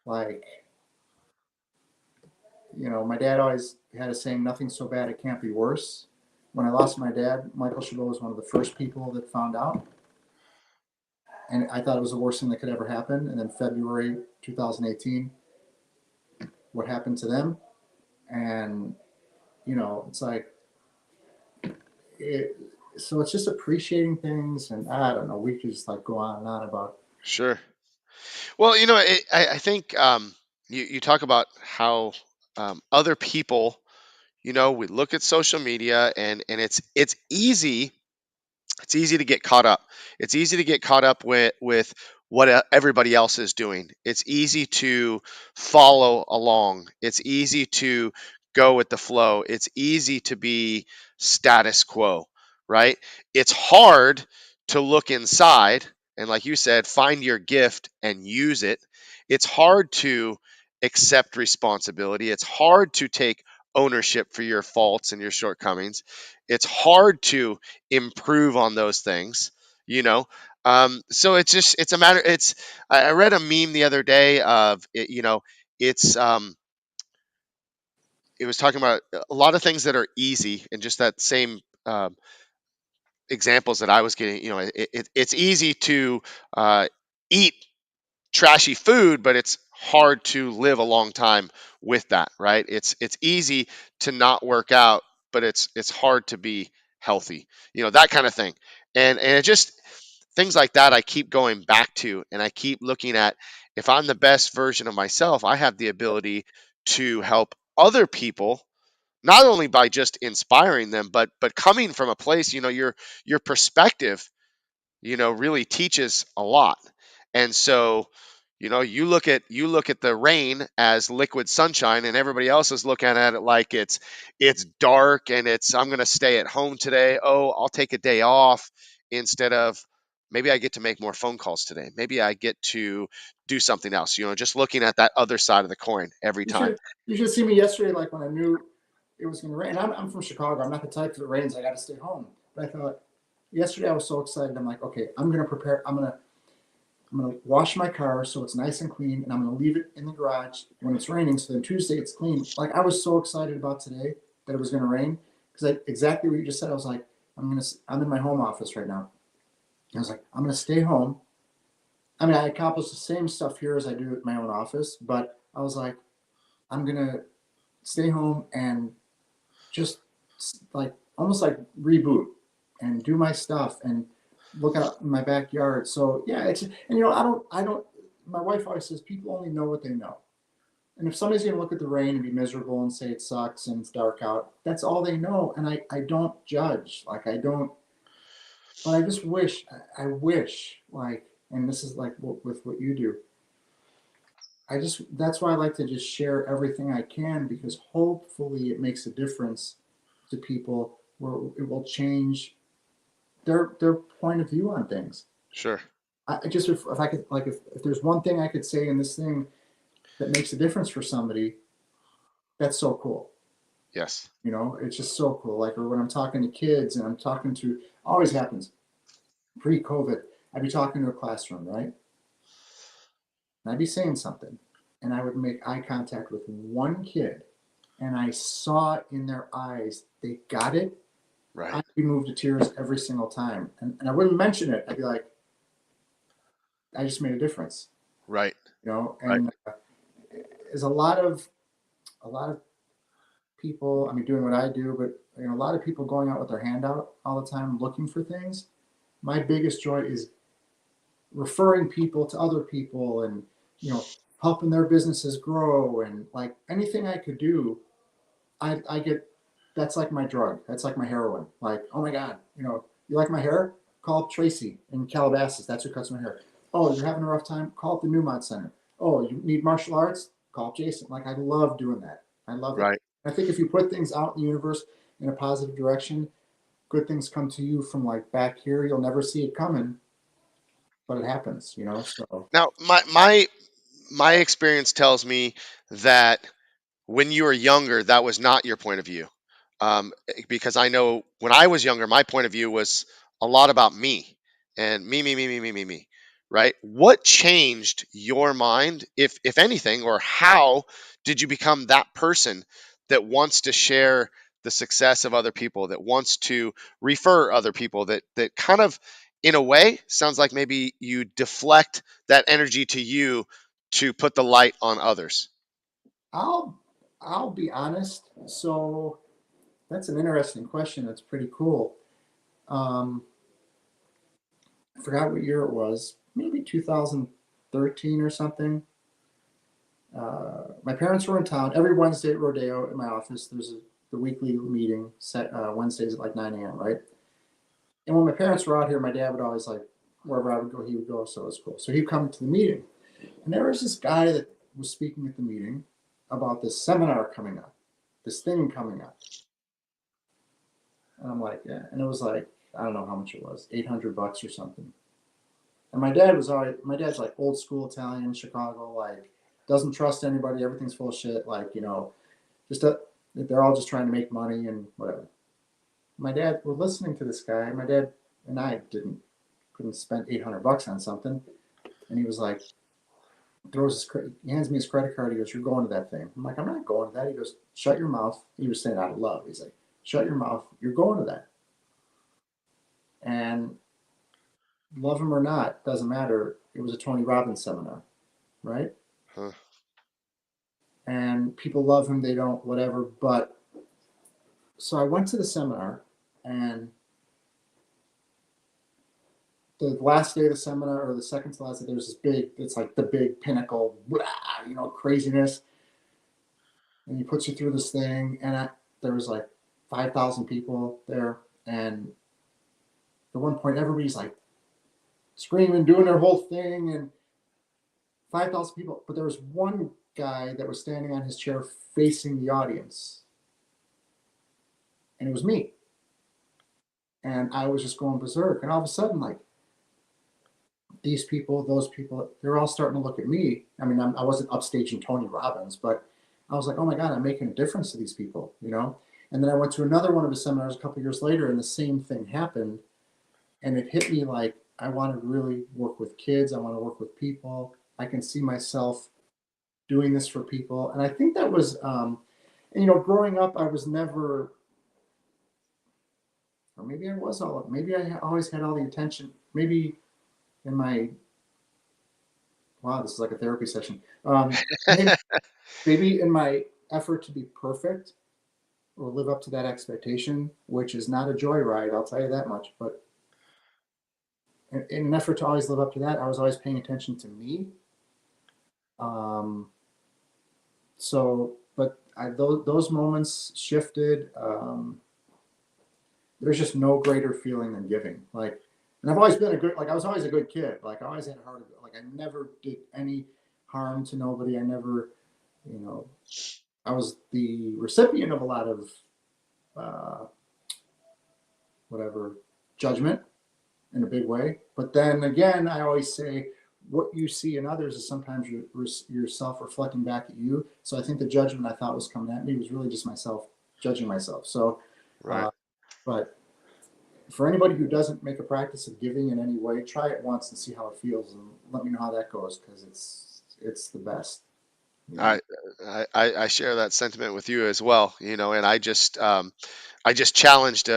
Like, my dad always had a saying, "Nothing's so bad it can't be worse." When I lost my dad, Michael Chabot was one of the first people that found out, and I thought it was the worst thing that could ever happen. And then February 2018, what happened to them, and it's like it, so it's just appreciating things, and I don't know. We could just like go on and on about. Sure. Well, I think you talk about how other people, we look at social media, and it's easy to get caught up. It's easy to get caught up with what everybody else is doing. It's easy to follow along. It's easy to go with the flow. It's easy to be status quo, right? It's hard to look inside and, like you said, find your gift and use it. It's hard to accept responsibility. It's hard to take ownership for your faults and your shortcomings. It's hard to improve on those things, you know. So it's a matter. I read a meme the other day of it, it's it was talking about a lot of things that are easy, and just that same examples that I was getting. It's easy to eat trashy food, but it's hard to live a long time with that, right? It's easy to not work out, but it's hard to be healthy, that kind of thing. And it just things like that I keep going back to, and I keep looking at, if I'm the best version of myself, I have the ability to help other people, not only by just inspiring them, but coming from a place, your perspective, really teaches a lot. And so, you look at the rain as liquid sunshine, and everybody else is looking at it like it's dark, and I'm going to stay at home today. Oh, I'll take a day off, instead of, maybe I get to make more phone calls today. Maybe I get to do something else. Just looking at that other side of the coin every You time. should you should see me yesterday, like when I knew it was going to rain. I'm from Chicago. I'm not the type that rains. I got to stay home. But I thought yesterday I was so excited. I'm like, okay, I'm going to prepare. I'm gonna wash my car so it's nice and clean, and I'm gonna leave it in the garage when it's raining. So then Tuesday it's clean. Like I was so excited about today that it was gonna rain because exactly what you just said. I was like, I'm in my home office right now. I was like, I'm gonna stay home. I mean, I accomplish the same stuff here as I do at my own office, but I was like, I'm gonna stay home and just like almost like reboot and do my stuff and look out in my backyard. So yeah, it's and I don't. My wife always says people only know what they know, and if somebody's gonna look at the rain and be miserable and say it sucks and it's dark out, that's all they know. And I don't judge. Like I don't. But I just wish I wish like, and this is like with what you do. I just that's why I like to just share everything I can because hopefully it makes a difference to people where it will change their point of view on things. Sure. I just if I could like if there's one thing I could say in this thing that makes a difference for somebody, that's so cool. Yes. It's just so cool. Like or when I'm talking to kids and I'm talking to always happens pre-COVID, I'd be talking to a classroom, right? And I'd be saying something, and I would make eye contact with one kid, and I saw in their eyes they got it. Right. I'd be moved to tears every single time, and I wouldn't mention it. I'd be like, I just made a difference, Right. Right. And there's a lot of people. I mean, doing what I do, but a lot of people going out with their hand out all the time, looking for things. My biggest joy is referring people to other people, and helping their businesses grow, and like anything I could do, I get. That's like my drug. That's like my heroin. Like, oh my god, you like my hair? Call up Tracy in Calabasas. That's who cuts my hair. Oh, you're having a rough time? Call up the Newmont Center. Oh, you need martial arts? Call up Jason. Like, I love doing that. I love it. Right. I think if you put things out in the universe in a positive direction, good things come to you from like back here. You'll never see it coming, but it happens. So Now, my experience tells me that when you were younger, that was not your point of view. Because I know when I was younger, my point of view was a lot about me, and me, right? What changed your mind, if anything, or how did you become that person that wants to share the success of other people, that wants to refer other people, that kind of, in a way, sounds like maybe you deflect that energy to you to put the light on others? I'll be honest. So that's an interesting question. That's pretty cool. I forgot what year it was, maybe 2013 or something. My parents were in town every Wednesday at Rodeo in my office. The weekly meeting set Wednesdays at like 9 a.m. Right. And when my parents were out here, my dad would always like wherever I would go, he would go. So it was cool. So he'd come to the meeting, and there was this guy that was speaking at the meeting about this seminar coming up, this thing coming up. And I'm like, yeah. And it was like, I don't know how much it was, $800 or something. And my dad's like old school Italian, Chicago, like doesn't trust anybody. Everything's full of shit. Like, just they're all just trying to make money and whatever. My dad, we're listening to this guy. My dad and I couldn't spend $800 on something. And he was like, he hands me his credit card. He goes, "You're going to that thing." I'm like, "I'm not going to that." He goes, "Shut your mouth." He was saying out of love. He's like, "Shut your mouth. You're going to that." And love him or not, doesn't matter. It was a Tony Robbins seminar, right? Huh. And people love him, they don't, whatever. But so I went to the seminar, and the last day of the seminar, or the second to last day, there's this it's like the big pinnacle, blah, craziness. And he puts you through this thing, and there was like 5,000 people there. And at one point, everybody's like screaming, doing their whole thing, and 5,000 people. But there was one guy that was standing on his chair facing the audience, and it was me. And I was just going berserk. And all of a sudden, like, these people, those people, they're all starting to look at me. I mean, I wasn't upstaging Tony Robbins, but I was like, oh my God, I'm making a difference to these people, And then I went to another one of his seminars a couple of years later, and the same thing happened. And it hit me like, I want to really work with kids. I want to work with people. I can see myself doing this for people. And I think that was, growing up, I was never, or maybe maybe I always had all the attention. Maybe in my, wow, this is like a therapy session. Maybe in my effort to be perfect or live up to that expectation, which is not a joyride, I'll tell you that much. But in an effort to always live up to that, I was always paying attention to me. But those moments shifted. There's just no greater feeling than giving. Like, and I've always been I was always a good kid. Like, I always had a heart. Like, I never did any harm to nobody. I never, I was the recipient of a lot of whatever judgment in a big way. But then again, I always say what you see in others is sometimes yourself reflecting back at you. So I think the judgment I thought was coming at me was really just myself judging myself. So, Right. But for anybody who doesn't make a practice of giving in any way, try it once and see how it feels, and let me know how that goes, because it's the best. I, I share that sentiment with you as well, and I just challenged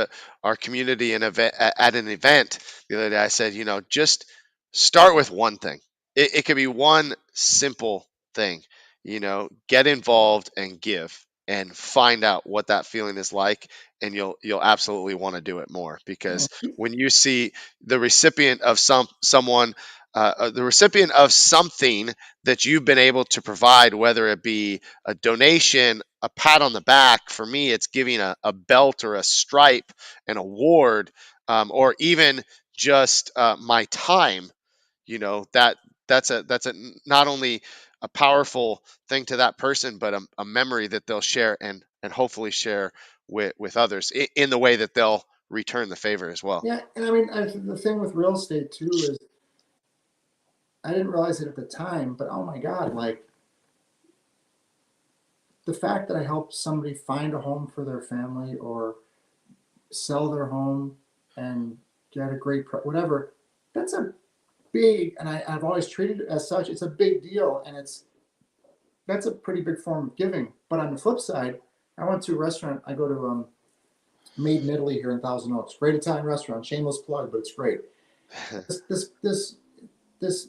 our community at an event the other day. I said, just start with one thing. It could be one simple thing, get involved and give and find out what that feeling is like, and you'll absolutely want to do it more, because when you see the recipient of the recipient of something that you've been able to provide, whether it be a donation, a pat on the back. For me, it's giving a belt or a stripe, an award, or even just my time. That that's not only a powerful thing to that person, but a memory that they'll share and hopefully share with others in the way that they'll return the favor as well. Yeah, and I mean, the thing with real estate too is I didn't realize it at the time, but oh my God, like the fact that I helped somebody find a home for their family or sell their home and get a great whatever, that's a big, and I've always treated it as such. It's a big deal, and that's a pretty big form of giving. But on the flip side, I went to a restaurant. I go to Made in Italy here in Thousand Oaks. Great Italian restaurant. Shameless plug, but it's great. This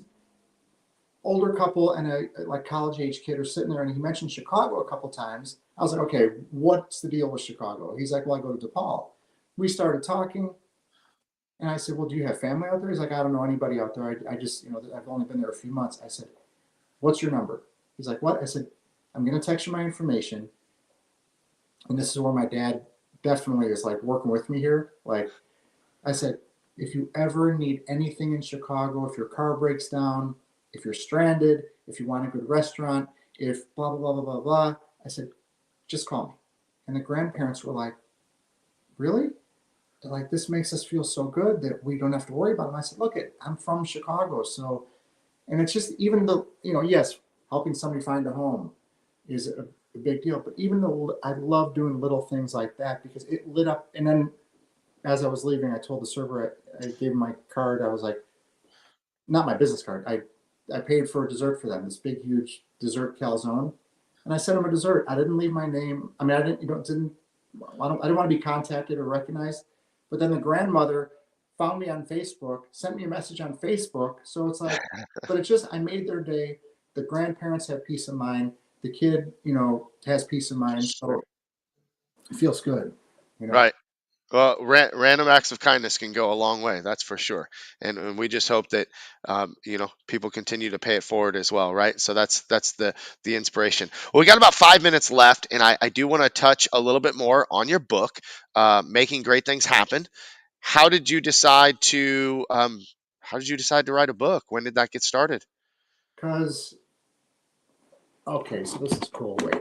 older couple and a like college age kid are sitting there, and he mentioned Chicago a couple times. I was like, okay, what's the deal with Chicago? He's like, well, I go to DePaul. We started talking. And I said, well, do you have family out there? He's like, I don't know anybody out there. I just, I've only been there a few months. I said, what's your number? He's like, what? I said, I'm going to text you my information. And this is where my dad definitely is like working with me here. Like I said, if you ever need anything in Chicago, if your car breaks down, if you're stranded, if you want a good restaurant, if blah, blah, blah, blah, blah, blah, I said, just call me. And the grandparents were like, really? They're like, this makes us feel so good that we don't have to worry about it. And I said, look, I'm from Chicago. So, and it's just even the, yes, helping somebody find a home is a big deal. But even though I love doing little things like that because it lit up. And then as I was leaving, I told the server, I gave him my card. I was like, not my business card. I paid for a dessert for them, this big, huge dessert calzone. And I sent him a dessert. I didn't leave my name. I mean, I didn't, I didn't want to be contacted or recognized. But then the grandmother found me on Facebook, sent me a message on Facebook. So it's like, but it's just, I made their day. The grandparents have peace of mind. The kid, has peace of mind. Sure. So it feels good, you know. Right. Well, random acts of kindness can go a long way. That's for sure. And we just hope that people continue to pay it forward as well, right? So that's the inspiration. Well, we got about 5 minutes left, and I do want to touch a little bit more on your book, Making Great Things Happen. How did you decide to write a book? When did that get started? Because, okay, so this is cool. Wait.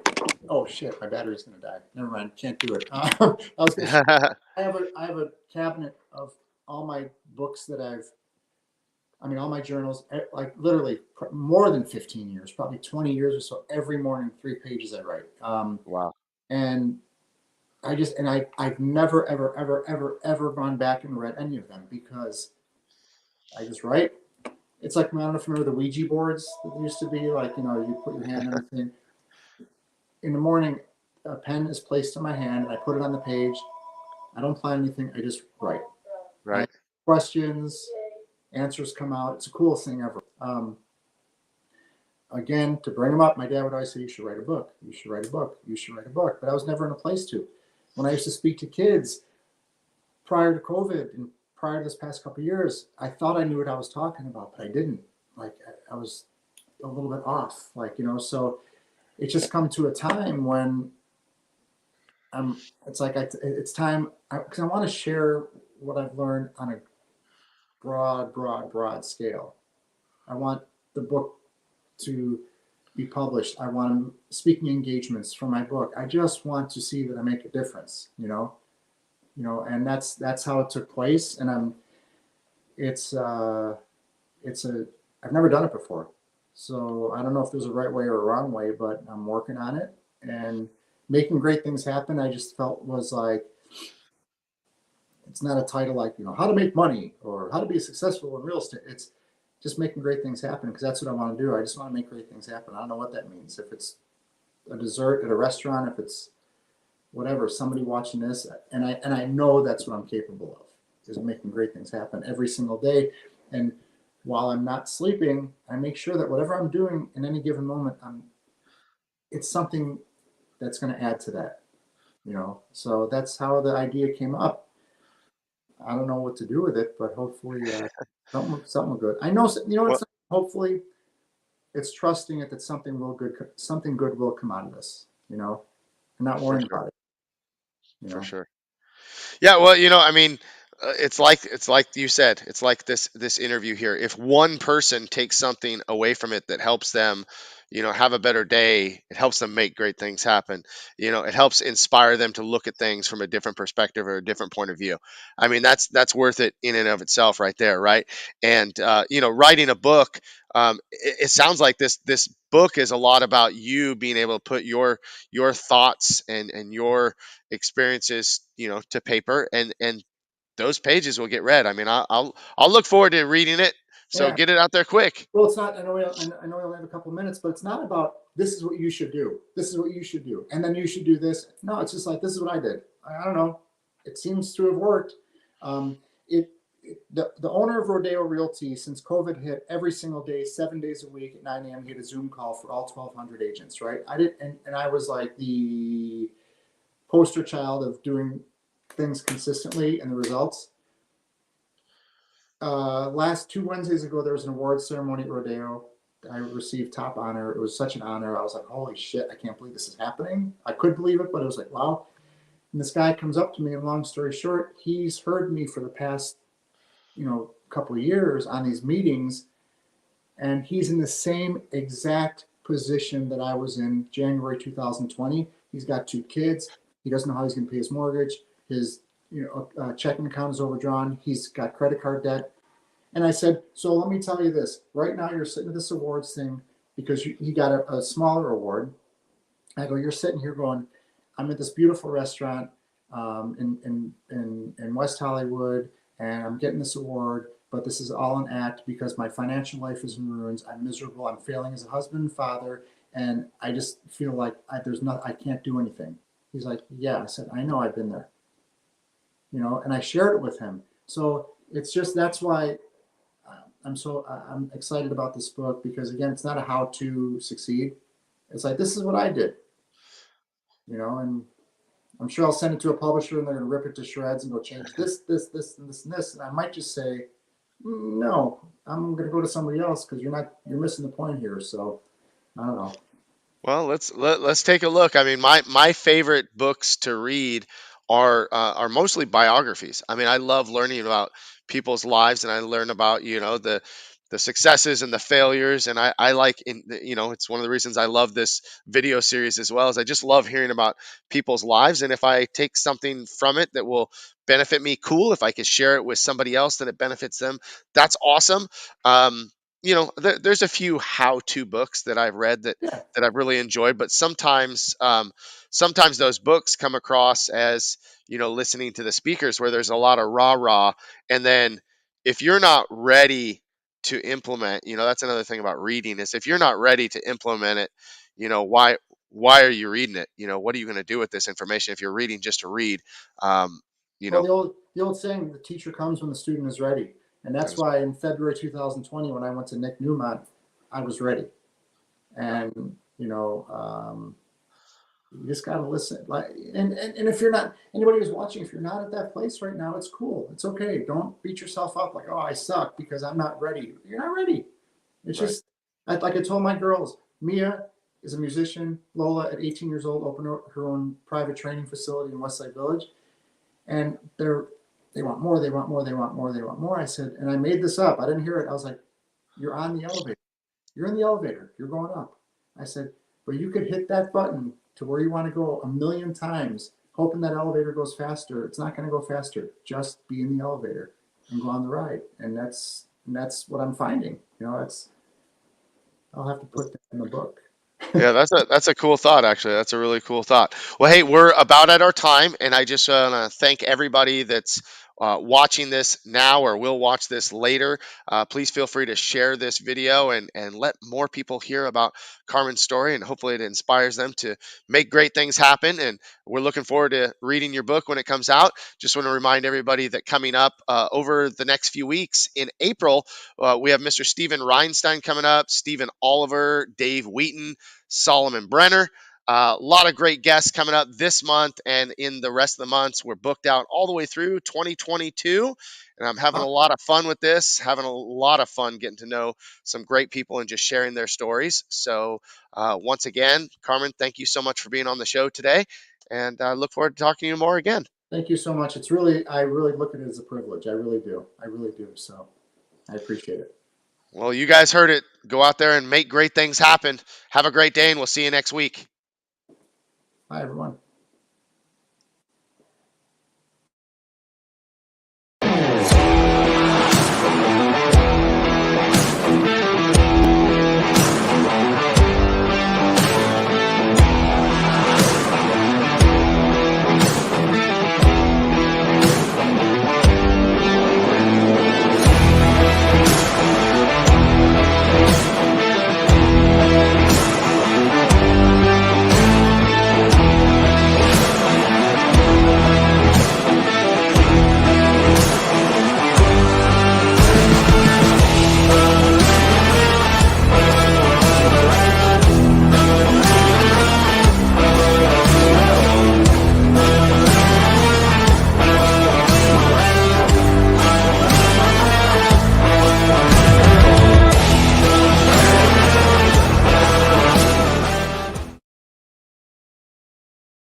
Oh, shit, my battery's going to die. Never mind. Can't do it. I was going to show. I have a cabinet of all my books that all my journals, like literally more than 15 years, probably 20 years or so. Every morning, 3 pages I write. Wow. And I've never, ever, ever, ever, ever gone back and read any of them because I just write. It's like, I don't know if you remember the Ouija boards that used to be like, you put your hand on the thing. In the morning, a pen is placed in my hand and I put it on the page. I don't plan anything. I just write. And I Right. questions, answers come out. It's the coolest thing ever. Again, to bring them up, my dad would always say, you should write a book. You should write a book. You should write a book. But I was never in a place to. When I used to speak to kids prior to COVID and prior to this past couple of years, I thought I knew what I was talking about, but I didn't. Like I was a little bit off. So it's just come to a time when it's like it's time because I want to share what I've learned on a broad scale. I want the book to be published. I want speaking engagements for my book. I just want to see that I make a difference, and that's how it took place. And it's a, I've never done it before. So I don't know if there's a right way or a wrong way, but I'm working on it and making great things happen. I just felt was like, it's not a title like, how to make money or how to be successful in real estate. It's just making great things happen because that's what I want to do. I just want to make great things happen. I don't know what that means. If it's a dessert at a restaurant, if it's whatever, somebody watching this, and I know that's what I'm capable of, is making great things happen every single day. And while I'm not sleeping, I make sure that whatever I'm doing in any given moment, it's something that's going to add to that, So that's how the idea came up. I don't know what to do with it, but hopefully something good. I know, Well, it's hopefully it's trusting it that something good will come out of this, and not for worrying sure. about it, For sure. Yeah, well, I mean, it's like you said, it's like this interview here. If one person takes something away from it that helps them, have a better day, it helps them make great things happen. It helps inspire them to look at things from a different perspective or a different point of view. I mean, that's worth it in and of itself, right there, right? And writing a book. It sounds like this book is a lot about you being able to put your thoughts and your experiences to paper, and those pages will get read. I mean, I'll look forward to reading it, so Yeah. get it out there quick. Well, it's not. I know we only have a couple minutes, but it's not about this is what you should do. This is what you should do, and then you should do this. No, it's just like this is what I did. I don't know. It seems to have worked. Um, the owner of Rodeo Realty, since COVID hit, every single day, 7 days a week at 9 a.m. he had a Zoom call for all 1,200 agents. Right? I did, and I was like the poster child of doing things consistently and the results. Last 2 Wednesdays ago, there was an award ceremony at Rodeo. I received top honor. It was such an honor. I was like, holy shit, I can't believe this is happening. I could believe it, but it was like, wow. And this guy comes up to me, and long story short, he's heard me for the past, couple of years on these meetings, and he's in the same exact position that I was in January 2020. He's got 2 kids. He doesn't know how he's going to pay his mortgage. His checking account is overdrawn. He's got credit card debt. And I said, so let me tell you this. Right now, you're sitting at this awards thing because he got a smaller award. I go, you're sitting here going, I'm at this beautiful restaurant in West Hollywood, and I'm getting this award, but this is all an act because my financial life is in ruins. I'm miserable. I'm failing as a husband and father, and I just feel like I can't do anything. He's like, yeah. I said, I know, I've been there, and I shared it with him. So it's just that's why I'm excited about this book because again, it's not a how to succeed. It's like this is what I did, and I'm sure I'll send it to a publisher and they're going to rip it to shreds and go change and this, and this. And I might just say, no, I'm going to go to somebody else because you're missing the point here. So I don't know. Well, let's take a look. I mean, my favorite books to read are mostly biographies. I mean, I love learning about people's lives, and I learn about the successes and the failures. And I like it's one of the reasons I love this video series as well. Is I just love hearing about people's lives, and if I take something from it that will benefit me, cool. If I could share it with somebody else, that it benefits them, that's awesome. There's a few how-to books that I've read Yeah. that I've really enjoyed. But sometimes those books come across as listening to the speakers where there's a lot of rah rah, and then if you're not ready to implement, that's another thing about reading is if you're not ready to implement it, why are you reading it? What are you going to do with this information if you're reading just to read? Um, you Well, know, the old saying, the teacher comes when the student is ready, and that's that's why in February 2020, when I went to Nick Newmont, I was ready. And you just got to listen. And if you're not, anybody who's watching, if you're not at that place right now, it's cool. It's okay. Don't beat yourself up like, oh, I suck because I'm not ready. You're not ready. It's right. just like I told my girls. Mia is a musician. Lola, at 18 years old, opened her own private training facility in Westside Village, and they want more. They want more. They want more. They want more. I said, and I made this up. I didn't hear it. I was like, you're on the elevator. You're in the elevator. You're going up. I said, but you could hit that button to where you want to go a million times, hoping that elevator goes faster. It's not going to go faster. Just be in the elevator and go on the ride. And that's what I'm finding. I'll have to put that in the book. Yeah, that's a cool thought. Actually, that's a really cool thought. Well, hey, we're about at our time, and I just want to thank everybody that's watching this now or will watch this later. Please feel free to share this video and let more people hear about Carmen's story, and hopefully it inspires them to make great things happen. And we're looking forward to reading your book when it comes out. Just want to remind everybody that coming up over the next few weeks in April, we have Mr. Stephen Reinstein coming up, Stephen Oliver, Dave Wheaton, Solomon Brenner. A lot of great guests coming up this month and in the rest of the months. We're booked out all the way through 2022. And I'm having a lot of fun with this, having a lot of fun getting to know some great people and just sharing their stories. So, once again, Carmen, thank you so much for being on the show today. And I look forward to talking to you more again. Thank you so much. I really look at it as a privilege. I really do. I really do. So I appreciate it. Well, you guys heard it. Go out there and make great things happen. Have a great day, and we'll see you next week. Bye, everyone.